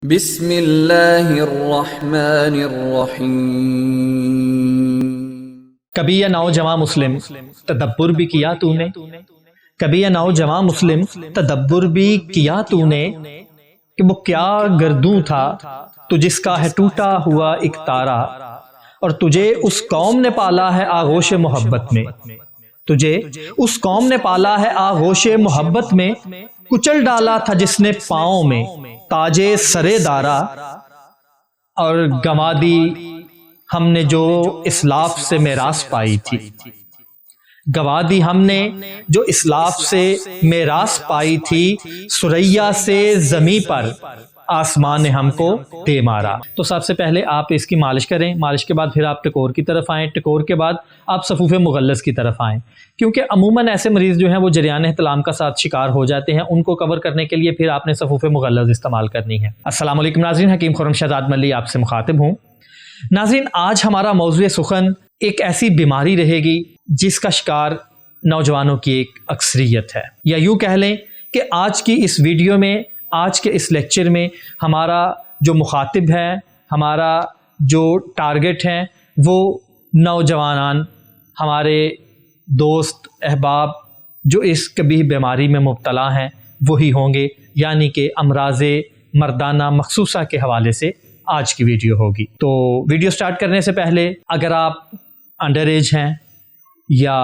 بسم اللہ الرحمن الرحیم۔ کبھی یہ نوجوان مسلم تدبر بھی کیا تو نے، کبھی یہ نوجوان مسلم تدبر بھی کیا تو نے کہ وہ کیا گردوں تھا تو جس کا ہے ٹوٹا ہوا ایک تارا، اور تجھے اس قوم نے پالا ہے آغوش محبت میں، تجھے اس قوم نے پالا ہے آغوش محبت میں، کچل ڈالا تھا جس نے پاؤں میں تاجے سرے دارا، اور گنوا دی ہم نے جو اسلاف سے میراث پائی تھی، گنوا دی ہم نے جو اسلاف سے میراث پائی تھی، سریا سے زمیں پر آسمان نے ہم کو دے مارا۔ تو سب سے پہلے آپ اس کی مالش کریں، مالش کے بعد پھر آپ ٹکور کی طرف آئیں، ٹکور کے بعد آپ صفوف مغلظ کی طرف آئیں، کیونکہ عموماً ایسے مریض جو ہیں وہ جریان احتلام کا ساتھ شکار ہو جاتے ہیں، ان کو کور کرنے کے لیے پھر آپ نے صفوف مغلظ استعمال کرنی ہے۔ السلام علیکم ناظرین، حکیم خرم شہزاد ملی آپ سے مخاطب ہوں۔ ناظرین، آج ہمارا موضوع سخن ایک ایسی بیماری رہے گی جس کا شکار نوجوانوں کی ایک اکثریت ہے، یا یوں کہہ لیں کہ آج کی اس ویڈیو میں، آج کے اس لیکچر میں ہمارا جو مخاطب ہے، ہمارا جو ٹارگٹ ہے، وہ نوجوانان، ہمارے دوست احباب جو اس کبھی بیماری میں مبتلا ہیں وہی ہوں گے، یعنی کہ امراض مردانہ مخصوصہ کے حوالے سے آج کی ویڈیو ہوگی۔ تو ویڈیو سٹارٹ کرنے سے پہلے اگر آپ انڈر ایج ہیں یا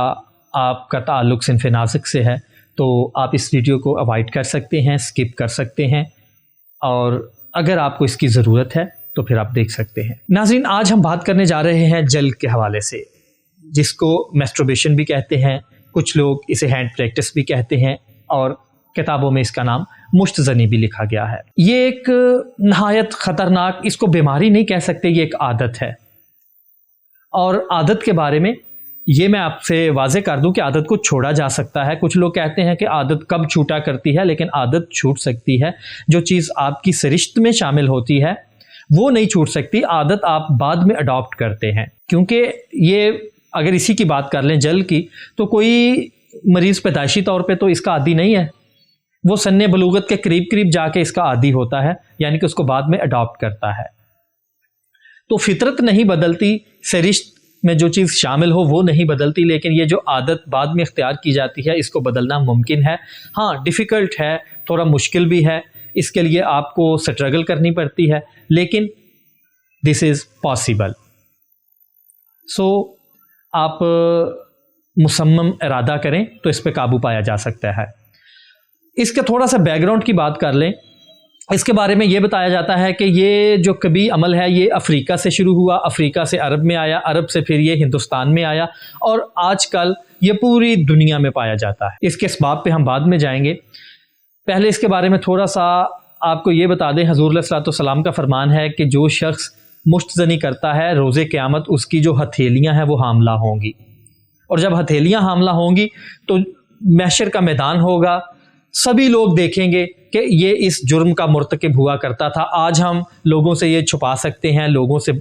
آپ کا تعلق صنف نازک سے ہے تو آپ اس ویڈیو کو اوائڈ کر سکتے ہیں، سکپ کر سکتے ہیں، اور اگر آپ کو اس کی ضرورت ہے تو پھر آپ دیکھ سکتے ہیں۔ ناظرین، آج ہم بات کرنے جا رہے ہیں جلد کے حوالے سے، جس کو میسٹربیشن بھی کہتے ہیں، کچھ لوگ اسے ہینڈ پریکٹس بھی کہتے ہیں، اور کتابوں میں اس کا نام مشت زنی بھی لکھا گیا ہے۔ یہ ایک نہایت خطرناک، اس کو بیماری نہیں کہہ سکتے، یہ ایک عادت ہے، اور عادت کے بارے میں یہ میں آپ سے واضح کر دوں کہ عادت کو چھوڑا جا سکتا ہے۔ کچھ لوگ کہتے ہیں کہ عادت کب چھوٹا کرتی ہے، لیکن عادت چھوٹ سکتی ہے۔ جو چیز آپ کی سرشت میں شامل ہوتی ہے وہ نہیں چھوٹ سکتی، عادت آپ بعد میں اڈاپٹ کرتے ہیں۔ کیونکہ یہ اگر اسی کی بات کر لیں جل کی، تو کوئی مریض پیدائشی طور پہ تو اس کا عادی نہیں ہے، وہ سن بلوغت کے قریب جا کے اس کا عادی ہوتا ہے، یعنی کہ اس کو بعد میں اڈاپٹ کرتا ہے۔ تو فطرت نہیں بدلتی، سرشت میں جو چیز شامل ہو وہ نہیں بدلتی، لیکن یہ جو عادت بعد میں اختیار کی جاتی ہے اس کو بدلنا ممکن ہے۔ ہاں، ڈیفیکلٹ ہے، تھوڑا مشکل بھی ہے، اس کے لیے آپ کو سٹرگل کرنی پڑتی ہے، لیکن دس از پاسبل۔ سو آپ مصمم ارادہ کریں تو اس پہ قابو پایا جا سکتا ہے۔ اس کے تھوڑا سا بیک گراؤنڈ کی بات کر لیں۔ اس کے بارے میں یہ بتایا جاتا ہے کہ یہ جو کبھی عمل ہے یہ افریقہ سے شروع ہوا، افریقہ سے عرب میں آیا، عرب سے پھر یہ ہندوستان میں آیا، اور آج کل یہ پوری دنیا میں پایا جاتا ہے۔ اس کے اسباب پہ ہم بعد میں جائیں گے، پہلے اس کے بارے میں تھوڑا سا آپ کو یہ بتا دیں، حضور علیہ الصلوۃ والسلام کا فرمان ہے کہ جو شخص مشت زنی کرتا ہے، روز قیامت اس کی جو ہتھیلیاں ہیں وہ حاملہ ہوں گی، اور جب ہتھیلیاں حاملہ ہوں گی تو محشر کا میدان ہوگا، سبھی لوگ دیکھیں گے کہ یہ اس جرم کا مرتکب ہوا کرتا تھا۔ آج ہم لوگوں سے یہ چھپا سکتے ہیں، لوگوں سے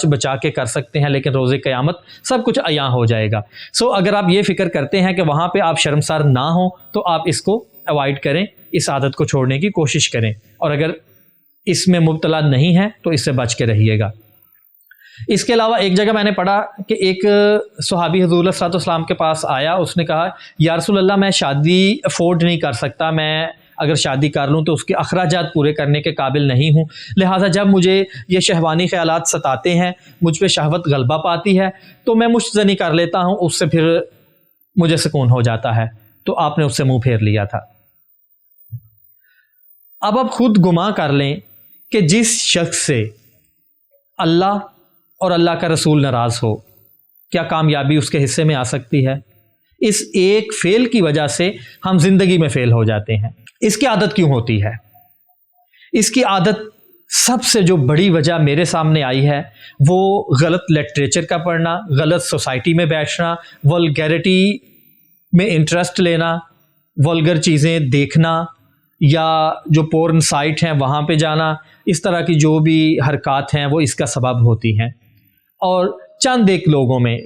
بچا کے کر سکتے ہیں، لیکن روز قیامت سب کچھ عیاں ہو جائے گا۔ سو اگر آپ یہ فکر کرتے ہیں کہ وہاں پہ آپ شرمسار نہ ہوں تو آپ اس کو اوائڈ کریں، اس عادت کو چھوڑنے کی کوشش کریں، اور اگر اس میں مبتلا نہیں ہے تو اس سے بچ کے رہیے گا۔ اس کے علاوہ ایک جگہ میں نے پڑھا کہ ایک صحابی حضور علیہ الصلوۃ والسلام کے پاس آیا، اس نے کہا یا رسول اللہ، میں شادی افورڈ نہیں کر سکتا، میں اگر شادی کر لوں تو اس کے اخراجات پورے کرنے کے قابل نہیں ہوں، لہٰذا جب مجھے یہ شہوانی خیالات ستاتے ہیں، مجھ پہ شہوت غلبہ پاتی ہے تو میں مشت زنی کر لیتا ہوں، اس سے پھر مجھے سکون ہو جاتا ہے۔ تو آپ نے اس سے منہ پھیر لیا تھا۔ اب آپ خود گمان کر لیں کہ جس شخص سے اللہ اور اللہ کا رسول ناراض ہو، کیا کامیابی اس کے حصے میں آ سکتی ہے؟ اس ایک فیل کی وجہ سے ہم زندگی میں فیل ہو جاتے ہیں۔ اس کی عادت کیوں ہوتی ہے؟ اس کی عادت سب سے جو بڑی وجہ میرے سامنے آئی ہے وہ غلط لٹریچر کا پڑھنا، غلط سوسائٹی میں بیٹھنا، ولگیرٹی میں انٹرسٹ لینا، ولگر چیزیں دیکھنا، یا جو پورن سائٹ ہیں وہاں پہ جانا، اس طرح کی جو بھی حرکات ہیں وہ اس کا سبب ہوتی ہیں۔ اور چند ایک لوگوں میں،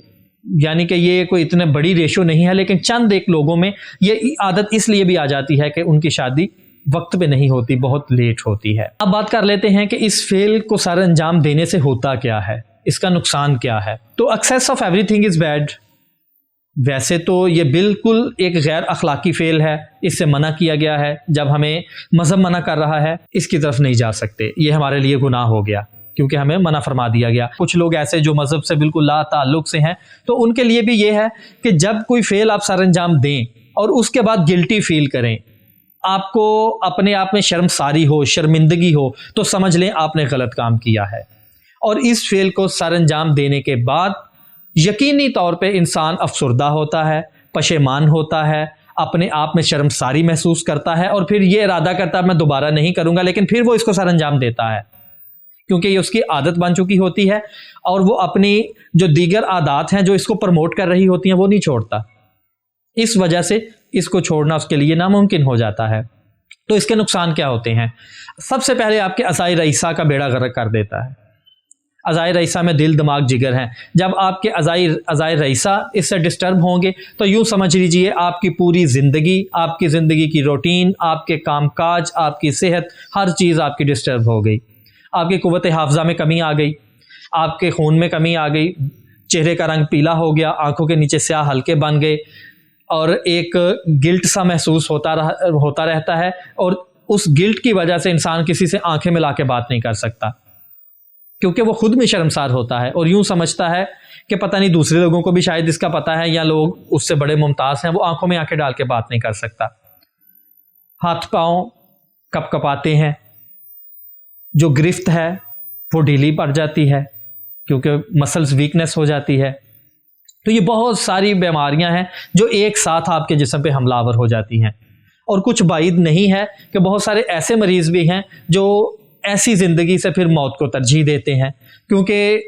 یعنی کہ یہ کوئی اتنے بڑی ریشو نہیں ہے، لیکن چند ایک لوگوں میں یہ عادت اس لیے بھی آ جاتی ہے کہ ان کی شادی وقت پہ نہیں ہوتی، بہت لیٹ ہوتی ہے۔ اب بات کر لیتے ہیں کہ اس فعل کو سر انجام دینے سے ہوتا کیا ہے، اس کا نقصان کیا ہے۔ تو access of every thing is bad, ویسے تو یہ بالکل ایک غیر اخلاقی فعل ہے، اس سے منع کیا گیا ہے۔ جب ہمیں مذہب منع کر رہا ہے اس کی طرف نہیں جا سکتے، یہ ہمارے لیے گناہ ہو گیا کیونکہ ہمیں منع فرما دیا گیا۔ کچھ لوگ ایسے جو مذہب سے بالکل لا تعلق سے ہیں، تو ان کے لیے بھی یہ ہے کہ جب کوئی فعل آپ سر انجام دیں اور اس کے بعد گلٹی فیل کریں، آپ کو اپنے آپ میں شرمساری ہو، شرمندگی ہو، تو سمجھ لیں آپ نے غلط کام کیا ہے۔ اور اس فعل کو سر انجام دینے کے بعد یقینی طور پہ انسان افسردہ ہوتا ہے، پشیمان ہوتا ہے، اپنے آپ میں شرمساری محسوس کرتا ہے، اور پھر یہ ارادہ کرتا ہے میں دوبارہ نہیں کروں گا، لیکن پھر وہ اس کو سر انجام دیتا ہے کیونکہ یہ اس کی عادت بن چکی ہوتی ہے، اور وہ اپنی جو دیگر عادات ہیں جو اس کو پروموٹ کر رہی ہوتی ہیں وہ نہیں چھوڑتا۔ اس وجہ سے اس کو چھوڑنا اس کے لیے ناممکن ہو جاتا ہے۔ تو اس کے نقصان کیا ہوتے ہیں؟ سب سے پہلے آپ کے عزائے رئیسہ کا بیڑا غرق کر دیتا ہے۔ عزائے رئیسہ میں دل، دماغ، جگر ہیں۔ جب آپ کے عزائے رئیسہ اس سے ڈسٹرب ہوں گے تو یوں سمجھ لیجئے آپ کی پوری زندگی، آپ کی زندگی کی روٹین، آپ کے کام کاج، آپ کی صحت، ہر چیز آپ کی ڈسٹرب ہو گئی۔ آپ کی قوت حافظہ میں کمی آ گئی، آپ کے خون میں کمی آ گئی، چہرے کا رنگ پیلا ہو گیا، آنکھوں کے نیچے سیاہ حلقے بن گئے، اور ایک گلٹ سا محسوس ہوتا رہتا ہے، اور اس گلٹ کی وجہ سے انسان کسی سے آنکھیں ملا کے بات نہیں کر سکتا کیونکہ وہ خود میں شرمسار ہوتا ہے اور یوں سمجھتا ہے کہ پتہ نہیں دوسرے لوگوں کو بھی شاید اس کا پتہ ہے، یا لوگ اس سے بڑے ممتاز ہیں، وہ آنکھوں میں آنکھیں ڈال کے بات نہیں کر سکتا۔ ہاتھ پاؤں کپ کپاتے ہیں، جو گرفت ہے وہ ڈھیلی پڑ جاتی ہے کیونکہ مسلز ویکنس ہو جاتی ہے۔ تو یہ بہت ساری بیماریاں ہیں جو ایک ساتھ آپ کے جسم پہ حملہ آور ہو جاتی ہیں، اور کچھ بعید نہیں ہے کہ بہت سارے ایسے مریض بھی ہیں جو ایسی زندگی سے پھر موت کو ترجیح دیتے ہیں، کیونکہ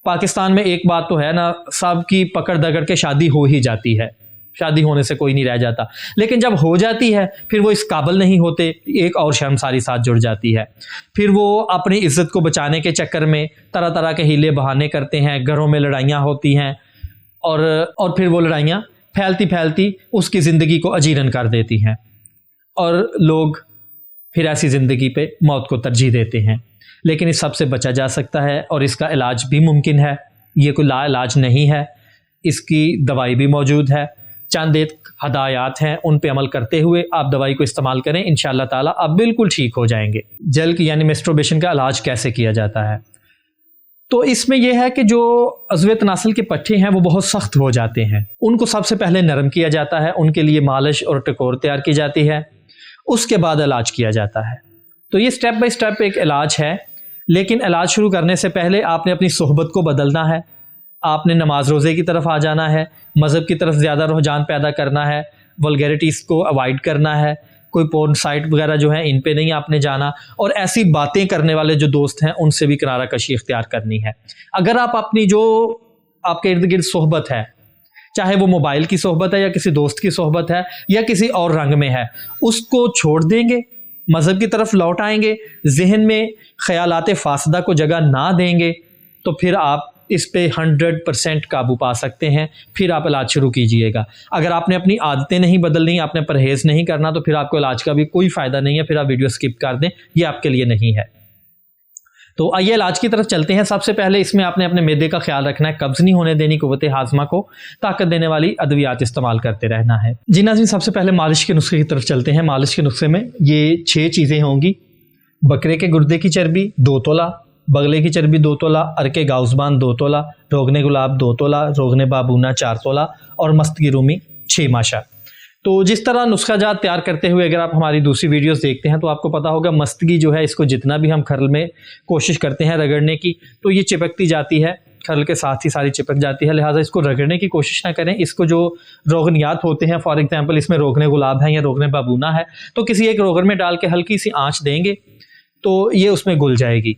پاکستان میں ایک بات تو ہے نا، سب کی پکڑ دگڑ کے شادی ہو ہی جاتی ہے، شادی ہونے سے کوئی نہیں رہ جاتا، لیکن جب ہو جاتی ہے پھر وہ اس قابل نہیں ہوتے، ایک اور شرمساری ساتھ جڑ جاتی ہے، پھر وہ اپنی عزت کو بچانے کے چکر میں طرح طرح کے ہیلے بہانے کرتے ہیں، گھروں میں لڑائیاں ہوتی ہیں، اور پھر وہ لڑائیاں پھیلتی پھیلتی اس کی زندگی کو اجیرن کر دیتی ہیں، اور لوگ پھر ایسی زندگی پہ موت کو ترجیح دیتے ہیں۔ لیکن اس سب سے بچا جا سکتا ہے اور اس کا علاج بھی ممکن ہے، یہ کوئی لا علاج نہیں ہے، اس کی دوائی بھی موجود ہے، چند ایک ہدایات ہیں، ان پہ عمل کرتے ہوئے آپ دوائی کو استعمال کریں، انشاءاللہ تعالیٰ آپ بالکل ٹھیک ہو جائیں گے۔ جلک یعنی میسٹربیشن کا علاج کیسے کیا جاتا ہے؟ تو اس میں یہ ہے کہ جو عضو تناسل کے پٹھے ہیں وہ بہت سخت ہو جاتے ہیں، ان کو سب سے پہلے نرم کیا جاتا ہے، ان کے لیے مالش اور ٹکور تیار کی جاتی ہے، اس کے بعد علاج کیا جاتا ہے۔ تو یہ سٹیپ بائی سٹیپ ایک علاج ہے، لیکن علاج شروع کرنے سے پہلے آپ نے اپنی صحبت کو بدلنا ہے، آپ نے نماز روزے کی طرف آ جانا ہے، مذہب کی طرف زیادہ رجحان پیدا کرنا ہے، ولگیرٹیز کو اوائڈ کرنا ہے، کوئی پورن سائٹ وغیرہ جو ہیں ان پہ نہیں آپ نے جانا، اور ایسی باتیں کرنے والے جو دوست ہیں ان سے بھی کنارہ کشی اختیار کرنی ہے۔ اگر آپ اپنی جو آپ کے ارد گرد صحبت ہے، چاہے وہ موبائل کی صحبت ہے یا کسی دوست کی صحبت ہے یا کسی اور رنگ میں ہے، اس کو چھوڑ دیں گے، مذہب کی طرف لوٹ آئیں گے، ذہن میں خیالات فاسدہ کو جگہ نہ دیں گے، تو پھر آپ اس پہ 100% قابو پا سکتے ہیں، پھر آپ علاج شروع کیجئے گا۔ اگر آپ نے اپنی عادتیں نہیں بدلنی، آپ نے پرہیز نہیں کرنا، تو پھر آپ کو علاج کا بھی کوئی فائدہ نہیں ہے، پھر آپ ویڈیو سکپ کر دیں، یہ آپ کے لیے نہیں ہے۔ تو آئیے علاج کی طرف چلتے ہیں۔ سب سے پہلے اس میں آپ نے اپنے معدے کا خیال رکھنا ہے، قبض نہیں ہونے دینی، قوت ہاضمہ کو طاقت دینے والی ادویات استعمال کرتے رہنا ہے۔ جی ناظرین، سب سے پہلے مالش کے نسخے کی طرف چلتے ہیں۔ مالش کے نسخے میں یہ 6 چیزیں ہوں گی: بکرے کے گردے کی چربی 2 تولہ، بغلے کی چربی 2 تولہ، ارکے گاؤزبان 2 تولہ، روغن گلاب 2 تولہ، روغن بابونا 4 تولہ، اور مستگی رومی 6 ماشا۔ تو جس طرح نسخہ جات تیار کرتے ہوئے اگر آپ ہماری دوسری ویڈیوز دیکھتے ہیں تو آپ کو پتا ہوگا مستگی جو ہے اس کو جتنا بھی ہم کھرل میں کوشش کرتے ہیں رگڑنے کی تو یہ چپکتی جاتی ہے، کھرل کے ساتھ ہی ساری چپک جاتی ہے، لہٰذا اس کو رگڑنے کی کوشش نہ کریں۔ اس کو جو روغنیات ہوتے ہیں، فار ایگزامپل اس میں روغن گلاب ہے یا روغن بابونا ہے، تو کسی ایک روغن میں ڈال کے ہلکی سی آنچ دیں گے تو یہ اس میں گل جائے گی۔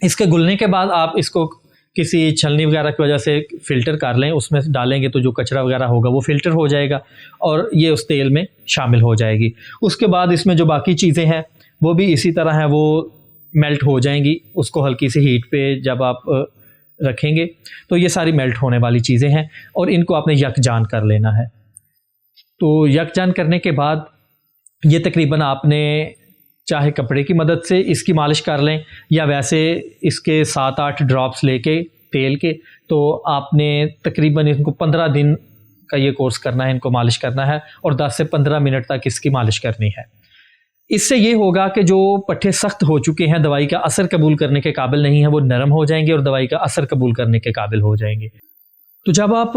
اس کے گلنے کے بعد آپ اس کو کسی چھلنی وغیرہ کی وجہ سے فلٹر کر لیں، اس میں ڈالیں گے تو جو کچرا وغیرہ ہوگا وہ فلٹر ہو جائے گا اور یہ اس تیل میں شامل ہو جائے گی۔ اس کے بعد اس میں جو باقی چیزیں ہیں وہ بھی اسی طرح ہیں، وہ میلٹ ہو جائیں گی۔ اس کو ہلکی سی ہیٹ پہ جب آپ رکھیں گے تو یہ ساری میلٹ ہونے والی چیزیں ہیں اور ان کو آپ نے یکجان کر لینا ہے۔ تو یکجان کرنے کے بعد یہ تقریباً آپ نے چاہے کپڑے کی مدد سے اس کی مالش کر لیں یا ویسے اس کے 7-8 ڈراپس لے کے تیل کے، تو آپ نے تقریباً ان کو 15 دن کا یہ کورس کرنا ہے، ان کو مالش کرنا ہے اور 10 سے 15 منٹ تک اس کی مالش کرنی ہے۔ اس سے یہ ہوگا کہ جو پٹھے سخت ہو چکے ہیں، دوائی کا اثر قبول کرنے کے قابل نہیں ہیں، وہ نرم ہو جائیں گے اور دوائی کا اثر قبول کرنے کے قابل ہو جائیں گے۔ تو جب آپ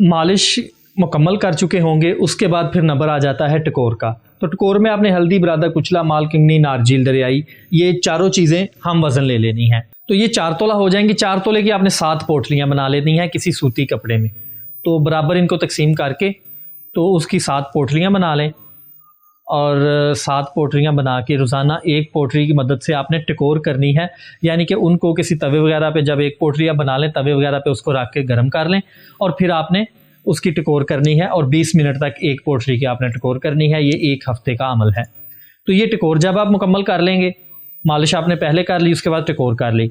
مالش مکمل کر چکے ہوں گے، اس کے بعد پھر نمبر آ جاتا ہے ٹکور کا۔ تو ٹکور میں آپ نے ہلدی، برادہ کچلا، مال کنگنی، نارجیل دریائی، یہ چاروں چیزیں ہم وزن لے لینی ہیں۔ تو یہ 4 تولہ ہو جائیں گی۔ 4 تولے کی آپ نے 7 پوٹلیاں بنا لینی ہیں کسی سوتی کپڑے میں۔ تو برابر ان کو تقسیم کر کے تو اس کی 7 پوٹلیاں بنا لیں، اور 7 پوٹلیاں بنا کے روزانہ ایک پوٹلی کی مدد سے آپ نے ٹکور کرنی ہے، یعنی کہ ان کو کسی توے وغیرہ پہ، جب ایک پوٹلی آپ بنا لیں توے وغیرہ پہ اس کو رکھ کے گرم کر لیں، اور پھر آپ نے اس کی ٹکور کرنی ہے، اور 20 منٹ تک ایک پوٹلی کی آپ نے ٹکور کرنی ہے۔ یہ 1 ہفتے کا عمل ہے۔ تو یہ ٹکور جب آپ مکمل کر لیں گے، مالش آپ نے پہلے کر لی، اس کے بعد ٹکور کر لی،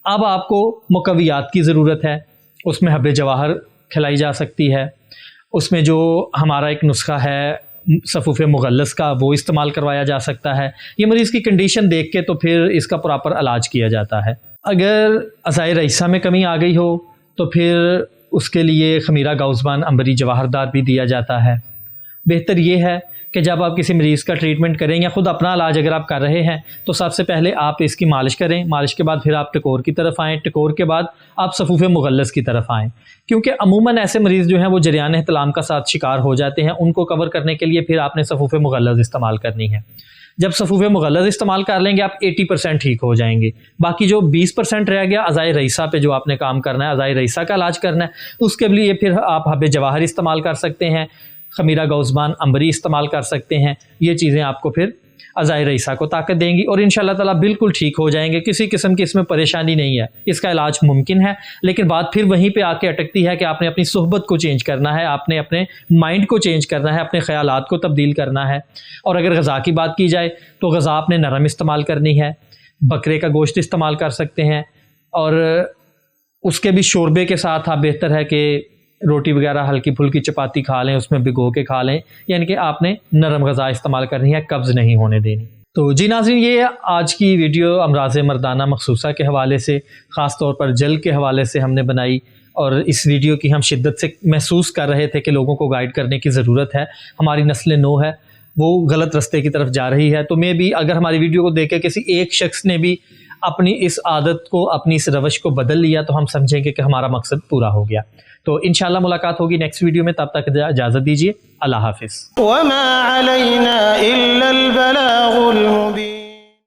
اب آپ کو مقویات کی ضرورت ہے۔ اس میں حب جواہر کھلائی جا سکتی ہے، اس میں جو ہمارا ایک نسخہ ہے صفوف مغلظ کا، وہ استعمال کروایا جا سکتا ہے۔ یہ مریض کی کنڈیشن دیکھ کے تو پھر اس کا پراپر علاج کیا جاتا ہے۔ اگر اعضائے رئیسہ میں کمی آ گئی ہو تو پھر اس کے لیے خمیرہ گاؤزبان عنبری جواہردار بھی دیا جاتا ہے۔ بہتر یہ ہے کہ جب آپ کسی مریض کا ٹریٹمنٹ کریں یا خود اپنا علاج اگر آپ کر رہے ہیں تو سب سے پہلے آپ اس کی مالش کریں، مالش کے بعد پھر آپ ٹکور کی طرف آئیں، ٹکور کے بعد آپ صفوف مغلظ کی طرف آئیں، کیونکہ عموماً ایسے مریض جو ہیں وہ جریان احتلام کا ساتھ شکار ہو جاتے ہیں۔ ان کو کور کرنے کے لیے پھر آپ نے صفوف مغلظ استعمال کرنی ہے۔ جب صفوف مغلظ استعمال کر لیں گے آپ 80% ٹھیک ہو جائیں گے۔ باقی جو 20% رہ گیا اعضائے رئیسہ پہ جو آپ نے کام کرنا ہے، اعضائے رئیسہ کا علاج کرنا ہے، اس کے لیے پھر آپ حب جواہر استعمال کر سکتے ہیں، خمیرہ گاؤزبان عنبری استعمال کر سکتے ہیں۔ یہ چیزیں آپ کو پھر اعضائے رئیسہ کو طاقت دیں گی اور انشاءاللہ تعالیٰ بالکل ٹھیک ہو جائیں گے۔ کسی قسم کی اس میں پریشانی نہیں ہے، اس کا علاج ممکن ہے، لیکن بات پھر وہیں پہ آ کے اٹکتی ہے کہ آپ نے اپنی صحبت کو چینج کرنا ہے، آپ نے اپنے مائنڈ کو چینج کرنا ہے، اپنے خیالات کو تبدیل کرنا ہے۔ اور اگر غذا کی بات کی جائے تو غذا آپ نے نرم استعمال کرنی ہے، بکرے کا گوشت استعمال کر سکتے ہیں، اور اس کے بھی شوربے کے ساتھ آپ بہتر ہے کہ روٹی وغیرہ ہلکی پھلکی چپاتی کھا لیں، اس میں بھگو کے کھا لیں، یعنی کہ آپ نے نرم غذا استعمال کرنی ہے، قبض نہیں ہونے دینی۔ تو جی ناظرین، یہ آج کی ویڈیو امراض مردانہ مخصوصہ کے حوالے سے، خاص طور پر جلد کے حوالے سے ہم نے بنائی، اور اس ویڈیو کی ہم شدت سے محسوس کر رہے تھے کہ لوگوں کو گائیڈ کرنے کی ضرورت ہے۔ ہماری نسل نو ہے وہ غلط رستے کی طرف جا رہی ہے، تو میں بھی اگر ہماری ویڈیو کو دیکھ کے کسی ایک شخص نے بھی اپنی اس عادت کو، اپنی اس روش کو بدل لیا تو ہم سمجھیں گے کہ ہمارا مقصد پورا ہو گیا۔ تو انشاءاللہ ملاقات ہوگی نیکسٹ ویڈیو میں، تب تک اجازت دیجیے، اللہ حافظ۔ وما علينا إلا البلاغ المبين۔